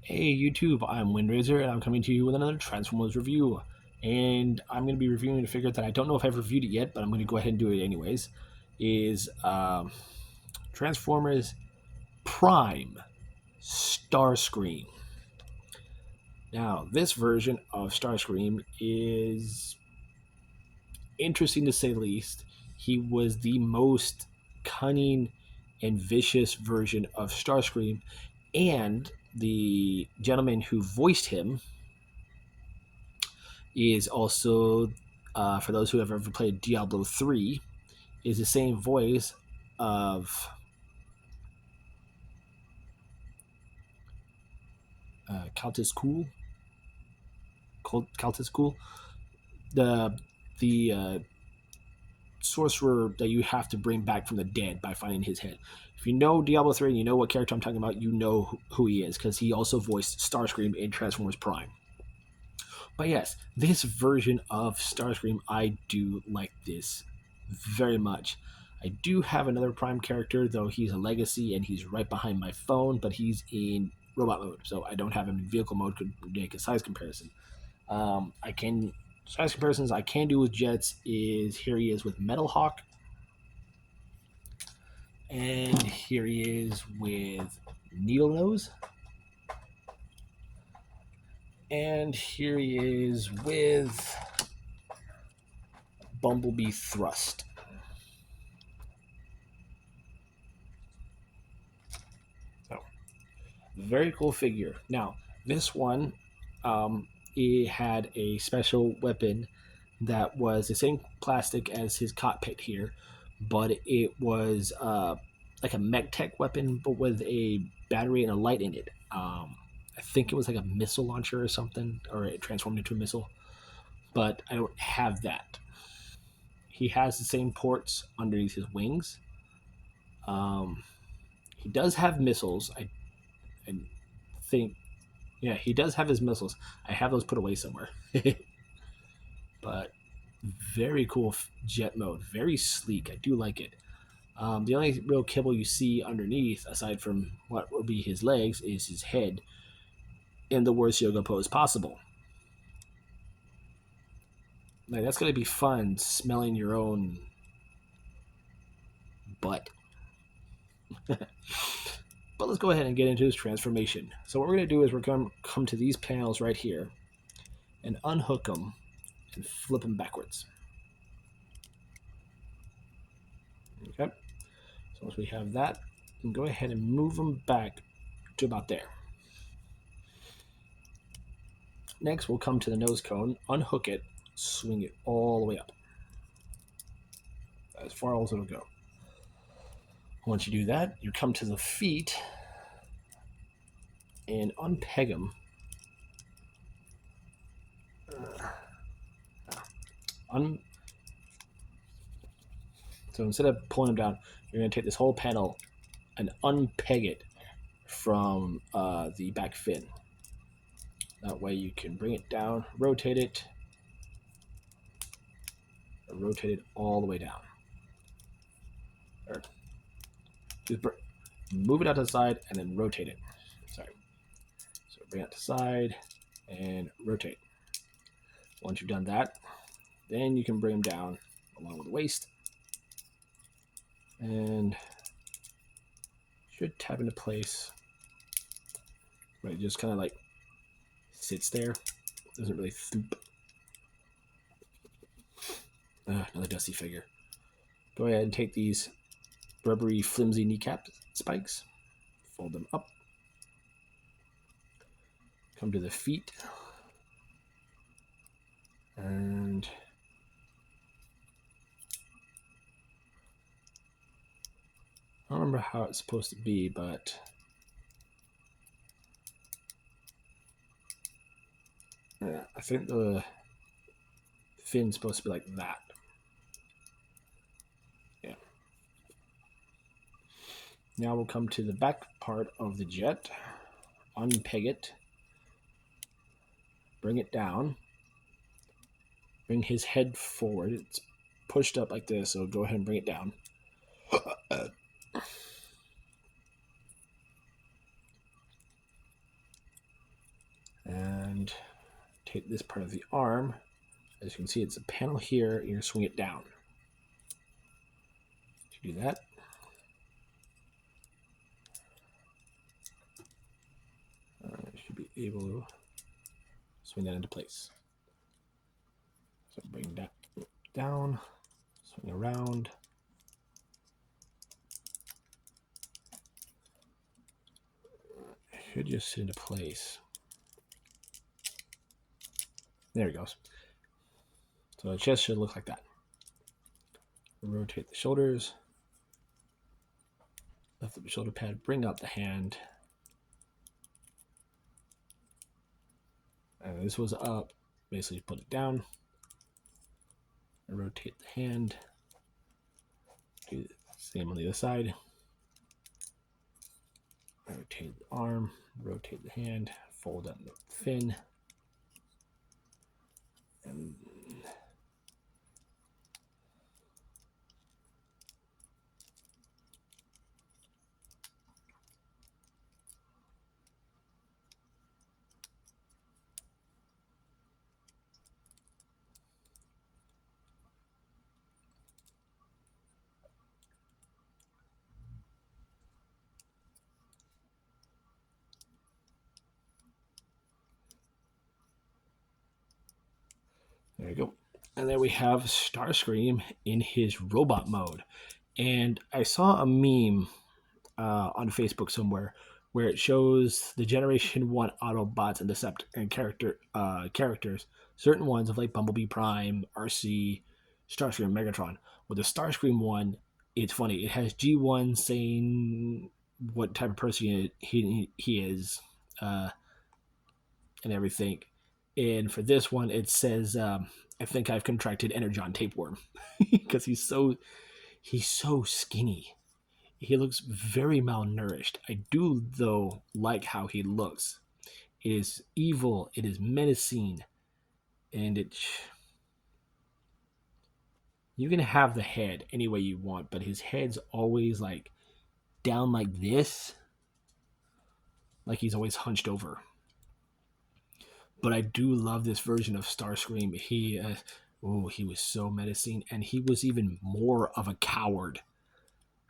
Hey YouTube, I'm Windraiser and I'm coming to you with another Transformers review. And I'm going to be reviewing a figure that I don't know if I've reviewed it yet, but I'm going to go ahead and do it anyways. Is Transformers Prime Starscream. Now, this version of Starscream is interesting to say the least. He was the most cunning and vicious version of Starscream, and the gentleman who voiced him is also, for those who have ever played Diablo 3, is the same voice of Countess Cool. Countess Cool, the sorcerer that you have to bring back from the dead by finding his head. If you know Diablo 3 and you know what character I'm talking about, you know who he is because he also voiced Starscream in Transformers Prime. But yes, this version of Starscream, I do like this very much. I do have another Prime character, though he's a legacy and he's right behind my phone, but he's in robot mode, so I don't have him in vehicle mode to make a size comparison. I can size comparisons I can do with Jets is here he is with Metal Hawk, and here he is with Needle Nose, and here he is with Bumblebee Thrust. So, very cool figure. Now, this one, it had a special weapon that was the same plastic as his cockpit here, but it was like a mech tech weapon, but with a battery and a light in it. I think it was like a missile launcher or something, or it transformed into a missile, but I don't have that. He has the same ports underneath his wings. Um, he does have missiles. I think, yeah, he does have his missiles. I have those put away somewhere. But very cool jet mode, very sleek. I do like it. The only real kibble you see underneath, aside from what will be his legs, is his head in the worst yoga pose possible. Like, that's going to be fun, smelling your own butt. But let's go ahead and get into his transformation. So what we're going to do is we're going to come to these panels right here and unhook them and flip them backwards. Okay. So once we have that, we can go ahead and move them back to about there. Next, we'll come to the nose cone, unhook it, swing it all the way up, as far as it'll go. Once you do that, you come to the feet and unpeg them. So instead of pulling them down, you're going to take this whole panel and unpeg it from the back fin. That way you can bring it down, rotate it all the way down. Or just move it out to the side and then rotate it. Sorry. So bring it to the side and rotate. Once you've done that, then you can bring them down along with the waist. And should tap into place. Right, it just kind of like sits there. Doesn't really thoop. Another dusty figure. Go ahead and take these rubbery, flimsy kneecap spikes, fold them up, come to the feet, and I don't remember how it's supposed to be, but I think the fin's supposed to be like that. Yeah. Now we'll come to the back part of the jet, unpeg it, bring it down, bring his head forward. It's pushed up like this, so go ahead and bring it down. rotate this part of the arm. As you can see, it's a panel here. You're going to swing it down. To do that, I should be able to swing that into place. So bring that down, swing around. Should just sit into place. There it goes. So the chest should look like that. Rotate the shoulders. Lift up the shoulder pad, bring up the hand. And this was up. Basically put it down. And rotate the hand. Do the same on the other side. Rotate the arm. Rotate the hand. Fold up the fin. And there you go. And then we have Starscream in his robot mode. And I saw a meme on Facebook somewhere where it shows the Generation 1 Autobots and Decepticon characters, certain ones of like Bumblebee Prime, RC, Starscream, Megatron. With the Starscream one, it's funny. It has G1 saying what type of person he is and everything. And for this one, it says, I think I've contracted Energon tapeworm because he's so skinny. He looks very malnourished. I do, though, like how he looks. It is evil. It is menacing. And you can have the head any way you want, but his head's always like down like this. Like he's always hunched over. But I do love this version of Starscream. He was so menacing. And he was even more of a coward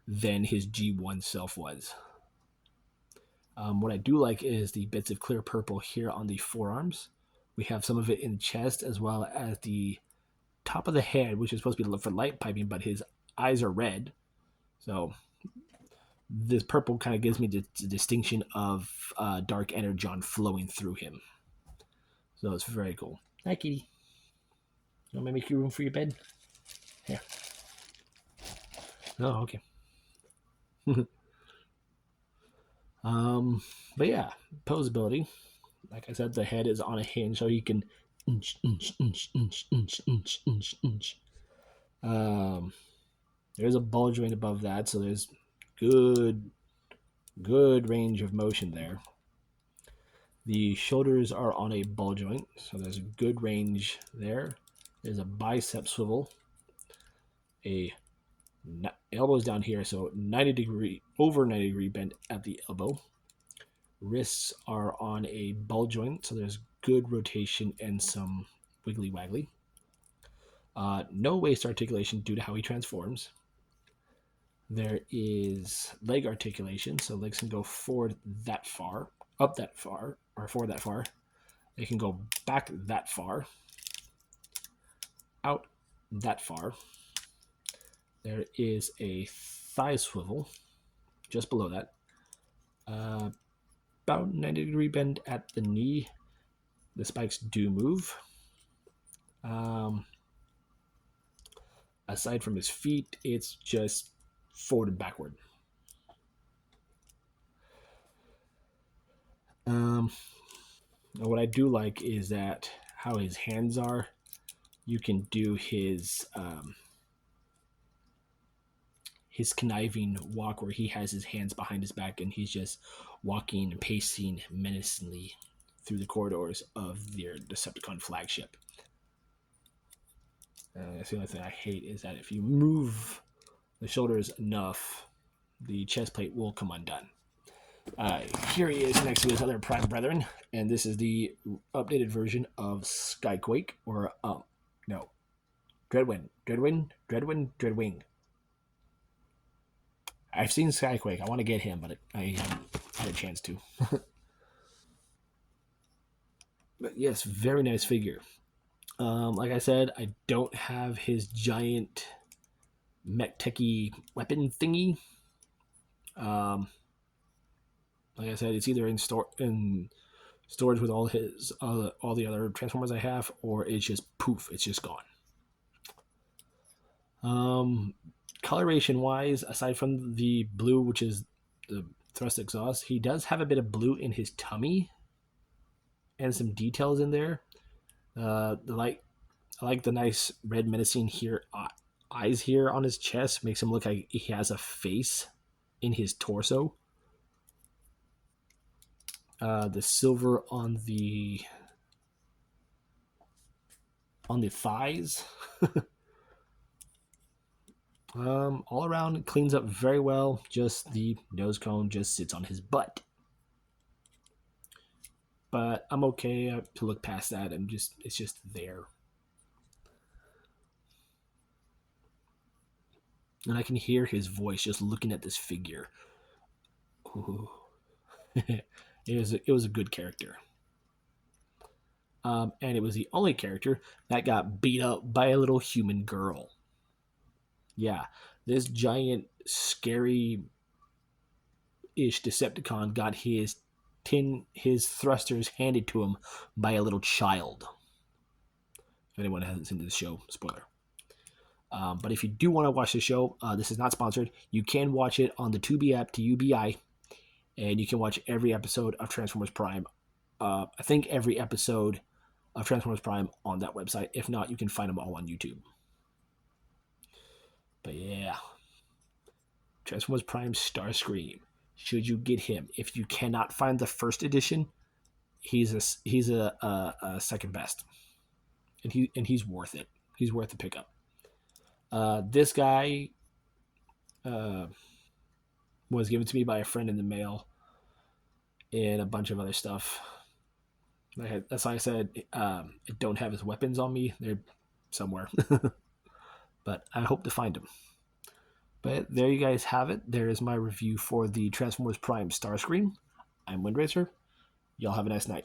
than his G1 self was. What I do like is the bits of clear purple here on the forearms. We have some of it in the chest as well as the top of the head, which is supposed to be for light piping, but his eyes are red. So this purple kind of gives me the distinction of dark energon flowing through him. So it's very cool. Hi, kitty. You want me to make you room for your bed? Here. Oh, okay. But yeah, posability. Like I said, the head is on a hinge, so you can there's a ball joint above that, so there's good range of motion there. The shoulders are on a ball joint, so there's a good range there. There's a bicep swivel, elbows down here, so over 90 degree bend at the elbow. Wrists are on a ball joint, so there's good rotation and some wiggly waggly. No waist articulation due to how he transforms. There is leg articulation, so legs can go forward that far, up that far, or forward that far. They can go back that far, out that far. There is a thigh swivel just below that. About 90 degree bend at the knee. The spikes do move. Aside from his feet, it's just forward and backward. What I do like is that how his hands are. You can do his conniving walk where he has his hands behind his back and he's just walking and pacing menacingly through the corridors of their Decepticon flagship. That's the only thing I hate is that if you move the shoulders enough, the chest plate will come undone. Here he is next to his other Prime brethren, and this is the updated version of Skyquake, or no, Dreadwing. I've seen Skyquake. I want to get him, but I haven't had a chance to. But yes, very nice figure. Like I said, I don't have his giant mech techy weapon thingy. Um, like I said, it's either in storage with all the other Transformers I have, or it's just poof, it's just gone. Um, Coloration wise, aside from the blue, which is the thrust exhaust, he does have a bit of blue in his tummy and some details in there. I like the nice red menacing here eyes here on his chest, makes him look like he has a face in his torso. The silver on the thighs. All around cleans up very well. Just the nose cone just sits on his butt. But I'm okay to look past that. It's just there. And I can hear his voice just looking at this figure. It was a good character. And it was the only character that got beat up by a little human girl. Yeah, this giant, scary ish Decepticon got his thrusters handed to him by a little child. If anyone hasn't seen this show, spoiler. But if you do want to watch the show, this is not sponsored. You can watch it on the Tubi app, TUBI, and you can watch every episode of Transformers Prime. I think every episode of Transformers Prime on that website. If not, you can find them all on YouTube. But yeah, Transformers Prime Starscream. Should you get him? If you cannot find the first edition, he's a second best, and he's worth it. He's worth the pickup. This guy was given to me by a friend in the mail, and a bunch of other stuff. That's why I said I don't have his weapons on me. They're somewhere, but I hope to find them. But there you guys have it. There is my review for the Transformers Prime Starscream. I'm Windracer. Y'all have a nice night.